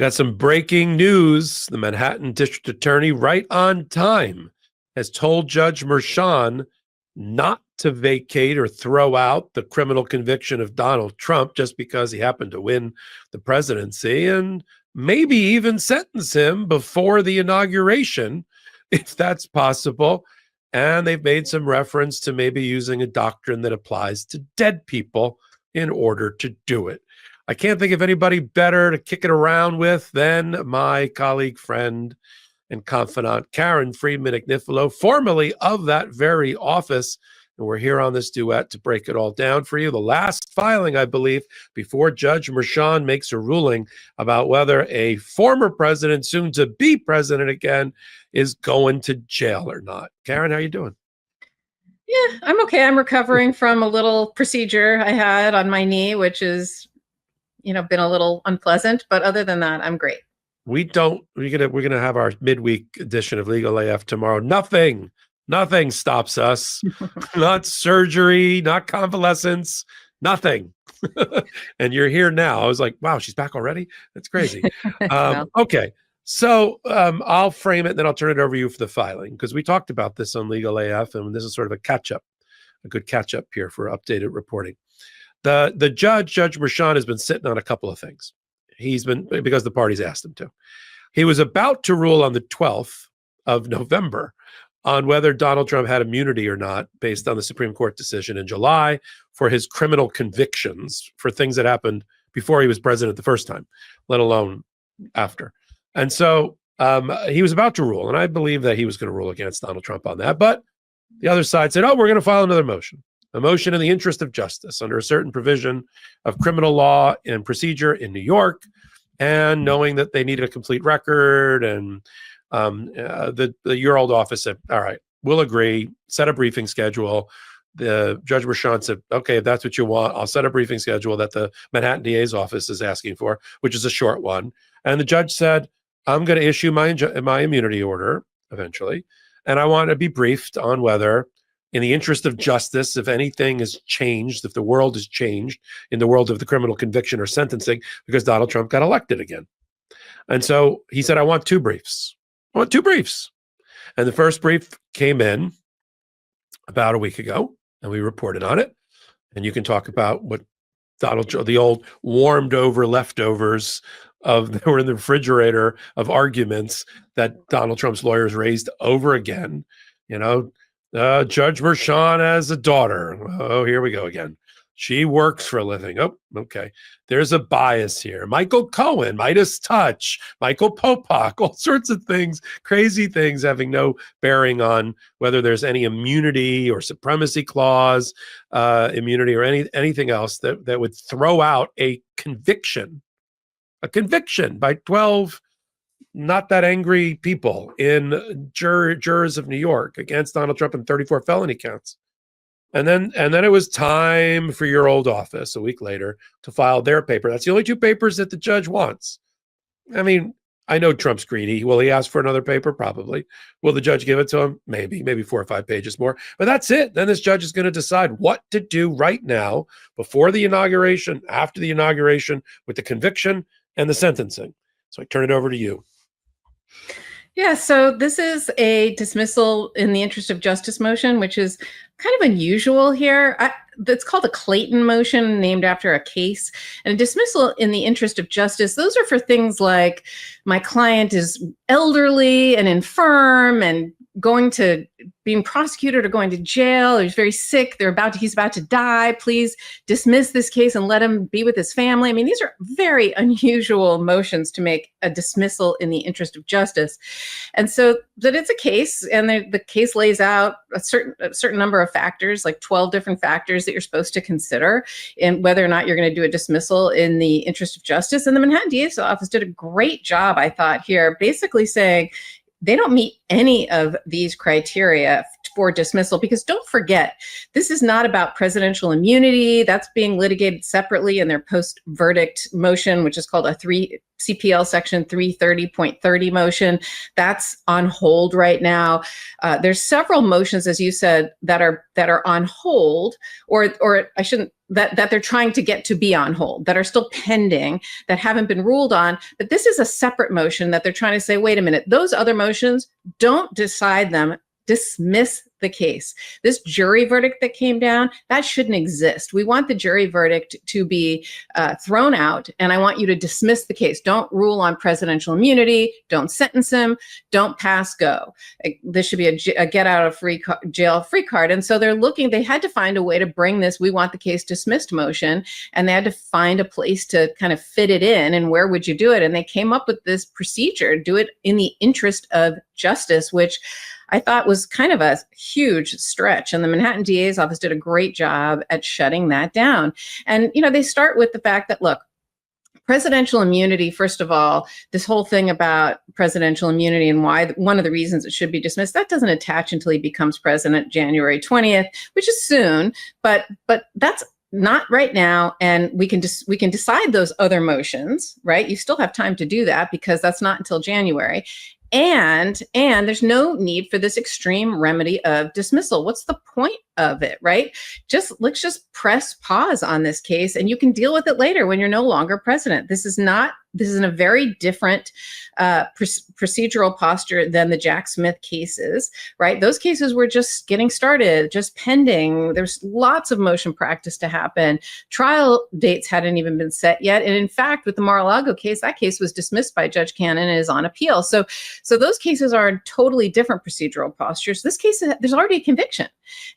Got some breaking news. The Manhattan District Attorney, right on time, has told Judge Merchan not to vacate or throw out the criminal conviction of Donald Trump just because he happened to win the presidency, and maybe even sentence him before the inauguration, if that's possible. And they've made some reference to maybe using a doctrine that applies to dead people in order to do it. I can't think of anybody better to kick it around with than my colleague, friend, and confidant, Karen Friedman Agnifilo, formerly of that very office. And we're here on this duet to break it all down for you. The last filing, I believe, before Judge Merchan makes a ruling about whether a former president, soon to be president again, is going to jail or not. Karen, how you doing? Yeah, I'm okay. I'm recovering from a little procedure I had on my knee, which is, been a little unpleasant. But other than that, I'm great. We're gonna have our midweek edition of Legal AF tomorrow. Nothing stops us. Not surgery, not convalescence, nothing. And you're here now. I was like, wow, she's back already? That's crazy. Okay. So I'll frame it and then I'll turn it over to you for the filing, because we talked about this on Legal AF, and this is sort of a good catch up here for updated reporting. The Judge Merchan, has been sitting on a couple of things. He's been, because the parties asked him to. He was about to rule on the 12th of November on whether Donald Trump had immunity or not, based on the Supreme Court decision in July for his criminal convictions for things that happened before he was president the first time, let alone after. And so he was about to rule, and I believe that he was going to rule against Donald Trump on that. But the other side said, oh, we're going to file another motion. A motion in the interest of justice under a certain provision of criminal law and procedure in New York, and knowing that they needed a complete record, and your old office said, all right, we'll agree, set a briefing schedule. The Judge Merchan said, okay, if that's what you want, I'll set a briefing schedule that the Manhattan DA's office is asking for, which is a short one. And the judge said, I'm going to issue my immunity order eventually, and I want to be briefed on whether, in the interest of justice, if anything has changed, if the world has changed in the world of the criminal conviction or sentencing, because Donald Trump got elected again. And so he said, I want two briefs. And the first brief came in about a week ago, and we reported on it. And you can talk about what the old warmed over leftovers that were in the refrigerator of arguments that Donald Trump's lawyers raised over again. Judge Merchan has a daughter. Oh, here we go again. She works for a living. Oh, okay. There's a bias here. Michael Cohen, Midas Touch, Michael Popak, all sorts of things, crazy things having no bearing on whether there's any immunity or supremacy clause immunity or anything else that would throw out a conviction by 12 not that angry people in jurors of New York against Donald Trump in 34 felony counts. And then it was time for your old office a week later to file their paper. That's the only two papers that the judge wants. I mean, I know Trump's greedy. Will he ask for another paper? Probably. Will the judge give it to him? Maybe 4 or 5 pages more. But that's it. Then this judge is going to decide what to do right now, before the inauguration, after the inauguration, with the conviction and the sentencing. So I turn it over to you. Yeah, so this is a dismissal in the interest of justice motion, which is kind of unusual here. It's called a Clayton motion, named after a case. And a dismissal in the interest of justice, those are for things like, my client is elderly and infirm and being prosecuted or going to jail, or he's very sick, he's about to die, please dismiss this case and let him be with his family. I mean, these are very unusual motions to make a dismissal in the interest of justice. And so that it's a case, and the case lays out a certain number of factors, like 12 different factors that you're supposed to consider in whether or not you're going to do a dismissal in the interest of justice. And the Manhattan DA's office did a great job, I thought, here, basically saying they don't meet any of these criteria for dismissal, because don't forget, this is not about presidential immunity. That's being litigated separately in their post-verdict motion, which is called a CPL section 330.30 motion. That's on hold right now. There's several motions, as you said, that are on hold, or I shouldn't that they're trying to get to be on hold, that are still pending, that haven't been ruled on. But this is a separate motion that they're trying to say, wait a minute, those other motions, don't decide them, dismiss the case. This jury verdict that came down, that shouldn't exist. We want the jury verdict to be thrown out, and I want you to dismiss the case. Don't rule on presidential immunity. Don't sentence him. Don't pass go. This should be a get out of jail free card. And so they had to find a way to bring this "we want the case dismissed" motion, and they had to find a place to kind of fit it in. And where would you do it? And they came up with this procedure: do it in the interest of justice, which I thought was kind of a huge stretch. And the Manhattan DA's office did a great job at shutting that down. And, they start with the fact that, look, presidential immunity, first of all, this whole thing about presidential immunity and why one of the reasons it should be dismissed, that doesn't attach until he becomes president January 20th, which is soon, but that's not right now. And we can decide those other motions, right? You still have time to do that because that's not until January. And there's no need for this extreme remedy of dismissal. What's the point of it, right? Let's just press pause on this case, and you can deal with it later when you're no longer president. This is in a very different procedural posture than the Jack Smith cases, right? Those cases were just getting started, just pending. There's lots of motion practice to happen. Trial dates hadn't even been set yet. And in fact, with the Mar-a-Lago case, that case was dismissed by Judge Cannon and is on appeal. So those cases are in totally different procedural postures. This case, there's already a conviction.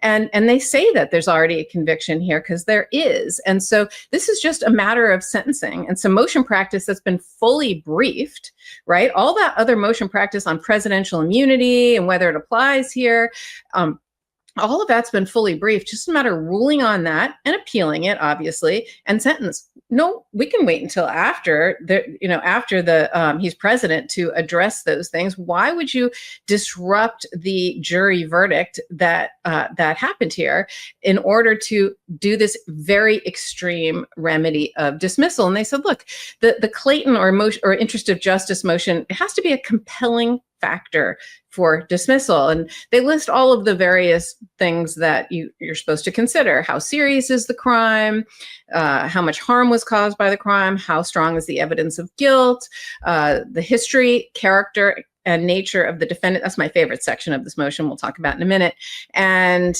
And they say that there's already a conviction here because there is. And so this is just a matter of sentencing and some motion practice that's been fully briefed, right? All that other motion practice on presidential immunity and whether it applies here, all of that's been fully briefed. Just a matter of ruling on that and appealing it, obviously, and sentence. No, we can wait until after he's president to address those things. Why would you disrupt the jury verdict that happened here in order to do this very extreme remedy of dismissal? And they said, look, the Clayton or interest of justice motion, it has to be a compelling factor for dismissal. And they list all of the various things that you're supposed to consider. How serious is the crime? How much harm was caused by the crime? How strong is the evidence of guilt? The history, character, and nature of the defendant. That's my favorite section of this motion. We'll talk about in a minute. And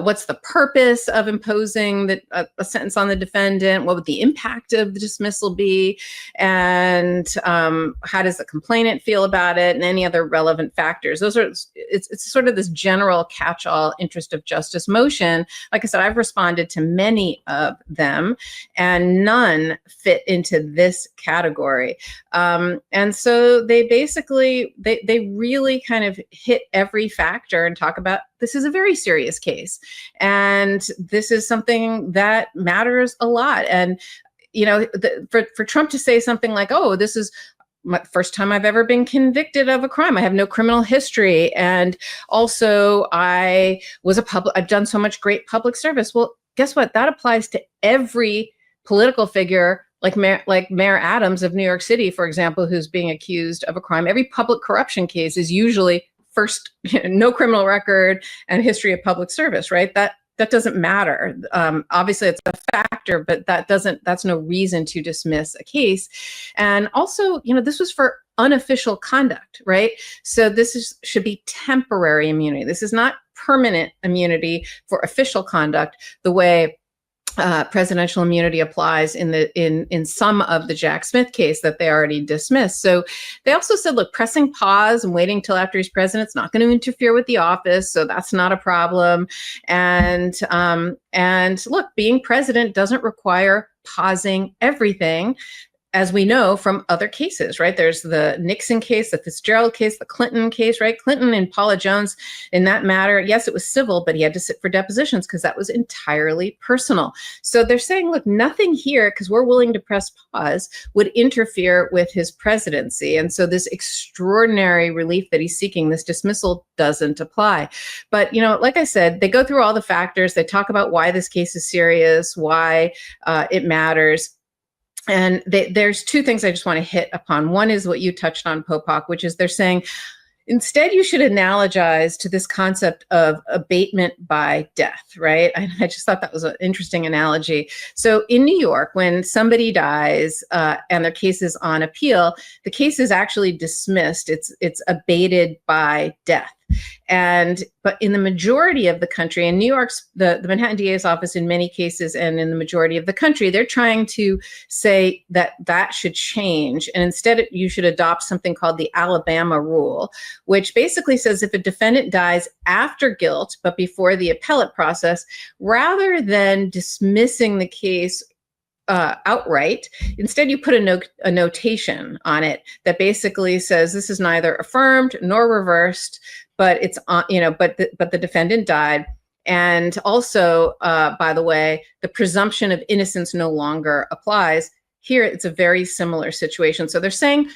what's the purpose of imposing a sentence on the defendant? What would the impact of the dismissal be? And how does the complainant feel about it? And any other relevant factors. It's sort of this general catch-all interest of justice motion. Like I said, I've responded to many of them, and none fit into this category. And so they basically, they really kind of hit every factor and talk about, this is a very serious case. And this is something that matters a lot. And, for Trump to say something like, oh, this is my first time I've ever been convicted of a crime. I have no criminal history. And also I've done so much great public service. Well, guess what? That applies to every political figure, like Mayor Adams of New York City, for example, who's being accused of a crime. Every public corruption case is usually first, no criminal record and history of public service, right? That doesn't matter. Obviously, it's a factor, but that's no reason to dismiss a case. And also, this was for unofficial conduct, right? So this should be temporary immunity. This is not permanent immunity for official conduct, the way presidential immunity applies in some of the Jack Smith case that they already dismissed. So they also said, look, pressing pause and waiting till after he's president, it's not going to interfere with the office, so that's not a problem. And look, being president doesn't require pausing everything, as we know from other cases, right? There's the Nixon case, the Fitzgerald case, the Clinton case, right? Clinton and Paula Jones, in that matter, yes, it was civil, but he had to sit for depositions because that was entirely personal. So they're saying, look, nothing here, because we're willing to press pause, would interfere with his presidency. And so this extraordinary relief that he's seeking, this dismissal, doesn't apply. But, like I said, they go through all the factors. They talk about why this case is serious, why it matters. And there's two things I just want to hit upon. One is what you touched on, Popok, which is they're saying, Instead, you should analogize to this concept of abatement by death, right? I just thought that was an interesting analogy. So in New York, when somebody dies and their case is on appeal, the case is actually dismissed. It's abated by death. But in the majority of the country, in New York's, the Manhattan DA's office in many cases, and in the majority of the country, they're trying to say that that should change. And instead, you should adopt something called the Alabama rule, which basically says if a defendant dies after guilt, but before the appellate process, rather than dismissing the case outright, instead you put a notation on it that basically says this is neither affirmed nor reversed, but it's on, but the defendant died. And also, by the way, the presumption of innocence no longer applies. Here, it's a very similar situation. So they're saying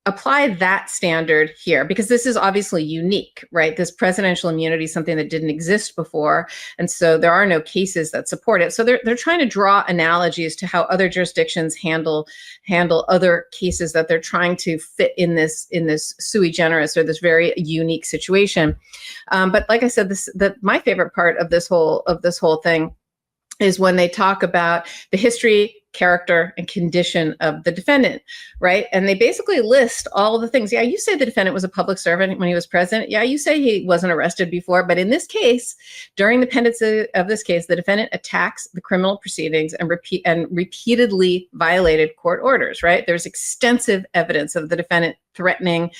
apply that standard here, because this is obviously unique, right? This presidential immunity is something that didn't exist before. And so there are no cases that support it. So they're trying to draw analogies to how other jurisdictions handle other cases that they're trying to fit in this sui generis, or this very unique situation. But like I said, my favorite part of this whole thing is when they talk about the history, character, and condition of the defendant, right? And they basically list all the things. Yeah, you say the defendant was a public servant when he was president. Yeah, you say he wasn't arrested before. But in this case, during the pendency of this case, the defendant attacks the criminal proceedings and repeatedly violated court orders, right? There's extensive evidence of the defendant threatening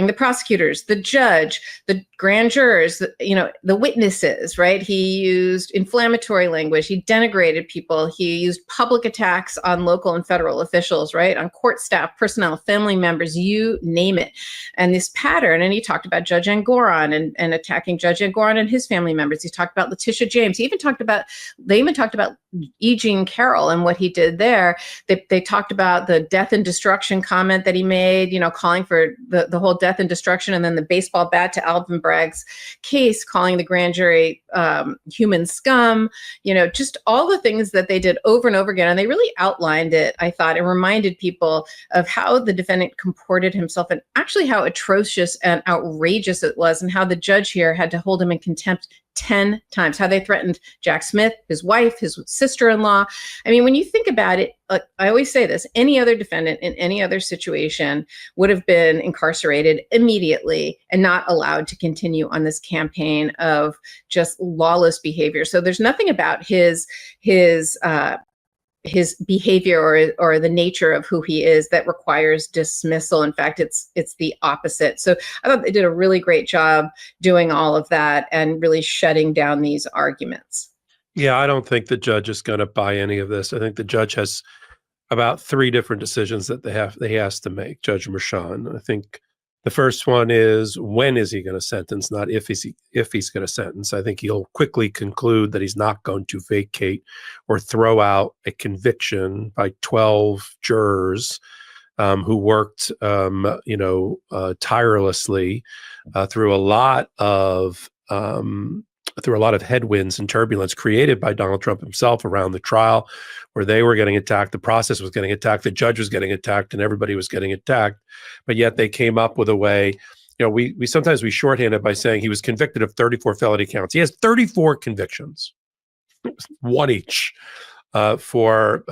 the prosecutors, the judge, the grand jurors, the witnesses, right? He used inflammatory language. He denigrated people. He used public attacks on local and federal officials, right? On court staff, personnel, family members, you name it. And this pattern, and he talked about Judge Engoron and attacking Judge Engoron and his family members. He talked about Letitia James. They even talked about E. Jean Carroll and what he did there. They talked about the death and destruction comment that he made, calling for the whole death and destruction, and then the baseball bat to Alvin Bragg's case, calling the grand jury human scum, just all the things that they did over and over again. And they really outlined it, I thought, and reminded people of how the defendant comported himself and actually how atrocious and outrageous it was, and how the judge here had to hold him in contempt 10 times, how they threatened Jack Smith, his wife, his sister-in-law. I mean, when you think about it, like I always say this, any other defendant in any other situation would have been incarcerated immediately and not allowed to continue on this campaign of just lawless behavior. So there's nothing about his behavior or the nature of who he is that requires dismissal. In fact, it's the opposite. So I thought they did a really great job doing all of that and really shutting down these arguments. Yeah, I don't think the judge is going to buy any of this. I think the judge has about 3 different decisions that he has to make, Judge Merchan. I think the first one is, when is he going to sentence, not if he's going to sentence. I think he'll quickly conclude that he's not going to vacate or throw out a conviction by 12 jurors who worked, tirelessly through a lot of headwinds and turbulence created by Donald Trump himself around the trial, where they were getting attacked, the process was getting attacked, the judge was getting attacked, and everybody was getting attacked. But yet they came up with a way. We sometimes shorthand it by saying he was convicted of 34 felony counts. He has 34 convictions, one each, for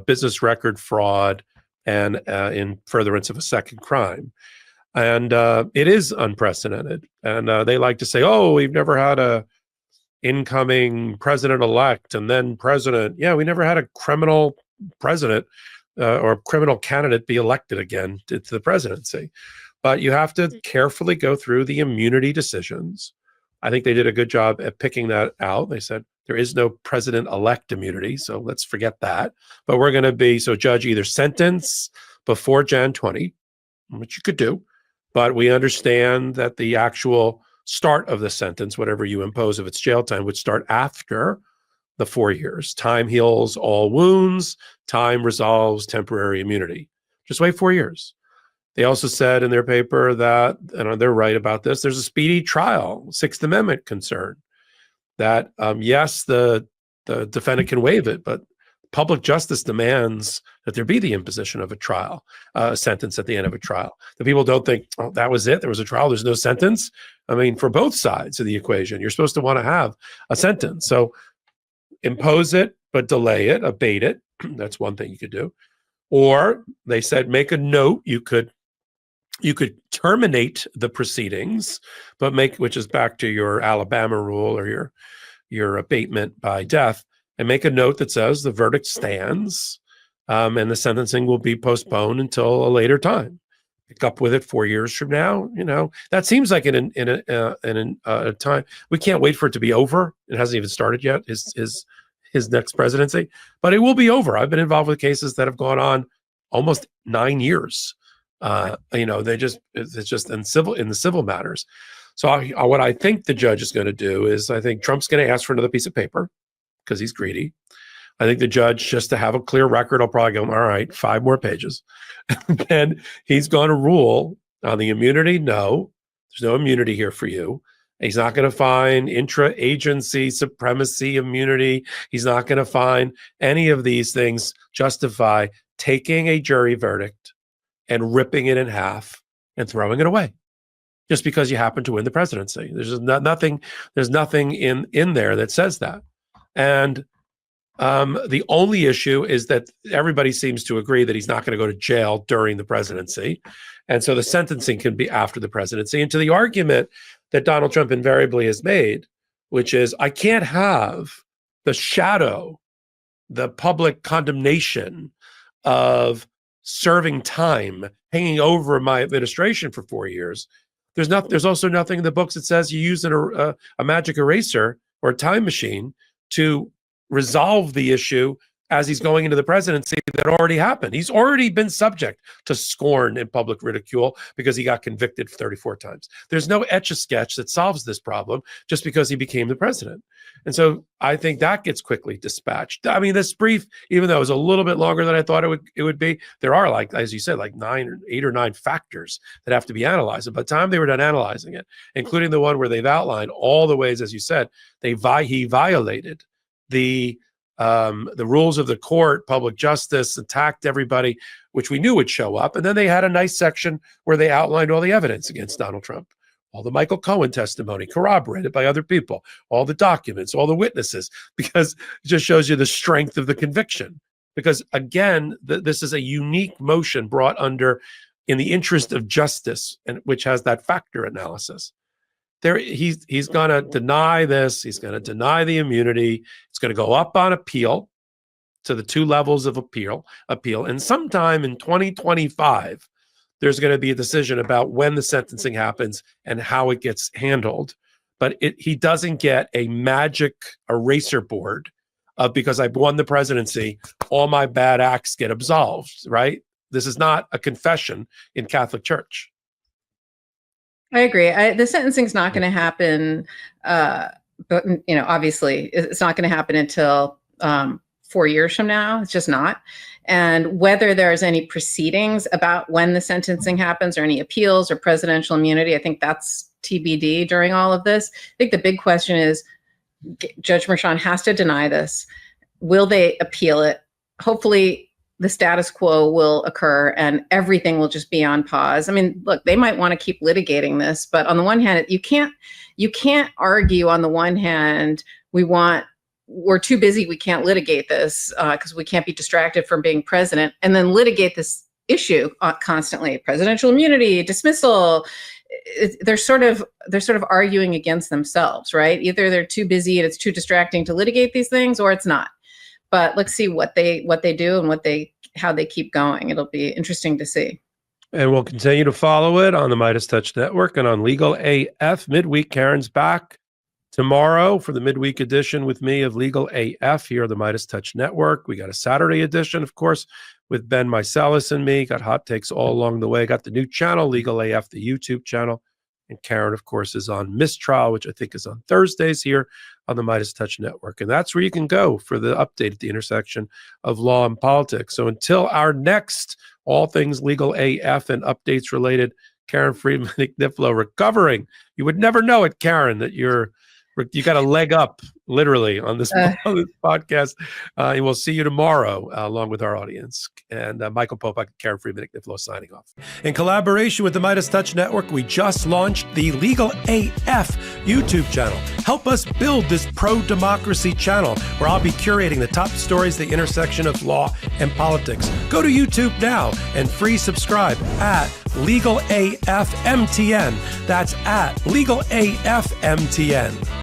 business record fraud and in furtherance of a second crime. And it is unprecedented. And they like to say, oh, we've never had a incoming president-elect and then president. Yeah, we never had a criminal president or criminal candidate be elected again to the presidency. But you have to carefully go through the immunity decisions. I think they did a good job at picking that out. They said there is no president-elect immunity, so let's forget that. But we're going to so judge either sentence before Jan 20, which you could do, but we understand that the actual start of the sentence, whatever you impose if it's jail time, would start after the 4 years. Time heals all wounds. Time resolves temporary immunity. Just wait 4 years. They also said in their paper that, and they're right about this, there's a speedy trial, Sixth Amendment concern, that yes, the defendant can waive it, but public justice demands that there be the imposition of a trial, a sentence at the end of a trial. The people don't think, oh, that was it. There was a trial. There's no sentence. I mean, for both sides of the equation, you're supposed to want to have a sentence. So impose it, but delay it, abate it. That's one thing you could do. Or they said, make a note. You could terminate the proceedings, but which is back to your Alabama rule or your abatement by death, and make a note that says the verdict stands, and the sentencing will be postponed until a later time. Pick up with it 4 years from now. That seems like in a time we can't wait for it to be over. It hasn't even started yet. His next presidency, but it will be over. I've been involved with cases that have gone on almost 9 years. It's just in the civil matters. So what I think the judge is going to do is I think Trump's going to ask for another piece of paper because he's greedy. I think the judge, just to have a clear record, will probably go, all right, 5 more pages. Then he's going to rule on the immunity. No, there's no immunity here for you. He's not going to find intra-agency supremacy immunity. He's not going to find any of these things justify taking a jury verdict and ripping it in half and throwing it away just because you happen to win the presidency. There's nothing in there that says that. And the only issue is that everybody seems to agree that he's not going to go to jail during the presidency. And so the sentencing can be after the presidency. And to the argument that Donald Trump invariably has made, which is, I can't have the shadow, the public condemnation of serving time hanging over my administration for 4 years. There's also nothing in the books that says you use a magic eraser or a time machine to resolve the issue as he's going into the presidency that already happened. He's already been subject to scorn and public ridicule because he got convicted 34 times. There's no etch-a-sketch that solves this problem just because he became the president. And so I think that gets quickly dispatched. I mean, this brief, even though it was a little bit longer than I thought it would be, there are, like, as you said, like 8 or 9 factors that have to be analyzed. And by the time they were done analyzing it, including the one where they've outlined all the ways, as you said, he violated the rules of the court, public justice, attacked everybody, which we knew would show up. And then they had a nice section where they outlined all the evidence against Donald Trump, all the Michael Cohen testimony corroborated by other people, all the documents, all the witnesses, because it just shows you the strength of the conviction. Because again, this is a unique motion brought under in the interest of justice, and which has that factor analysis. He's going to deny this. He's going to deny the immunity. It's going to go up on appeal to the 2 levels of appeal. And sometime in 2025, there's going to be a decision about when the sentencing happens and how it gets handled. But he doesn't get a magic eraser board of, because I've won the presidency, all my bad acts get absolved, right? This is not a confession in Catholic Church. I agree. The sentencing is not going to happen, but obviously, it's not going to happen until 4 years from now. It's just not. And whether there's any proceedings about when the sentencing happens, or any appeals or presidential immunity, I think that's TBD during all of this. I think the big question is, Judge Merchan has to deny this. Will they appeal it? Hopefully, the status quo will occur and everything will just be on pause. I mean, look, they might want to keep litigating this, but on the one hand, you can't argue on the one hand, we're too busy, we can't litigate this because we can't be distracted from being president, and then litigate this issue constantly. Presidential immunity, dismissal. They're sort of arguing against themselves, right? Either they're too busy and it's too distracting to litigate these things, or it's not. But let's see what they do and how they keep going. It'll be interesting to see. And we'll continue to follow it on the Midas Touch Network and on Legal AF Midweek. Karen's back tomorrow for the midweek edition with me of Legal AF here on the Midas Touch Network. We got a Saturday edition, of course, with Ben Meiselas and me. Got hot takes all along the way. Got the new channel, Legal AF, the YouTube channel. And Karen, of course, is on Mistrial, which I think is on Thursdays here on the Midas Touch Network. And that's where you can go for the update at the intersection of law and politics. So until our next all things Legal AF and updates related, Karen Friedman-Kniflo recovering. You would never know it, Karen, that you got a leg up literally on this podcast. And we'll see you tomorrow along with our audience. And Michael Popak, Karen Friedman, Nick Niflo signing off. In collaboration with the Midas Touch Network, we just launched the Legal AF YouTube channel. Help us build this pro-democracy channel where I'll be curating the top stories, the intersection of law and politics. Go to YouTube now and free subscribe at Legal AF MTN. That's at Legal AF MTN.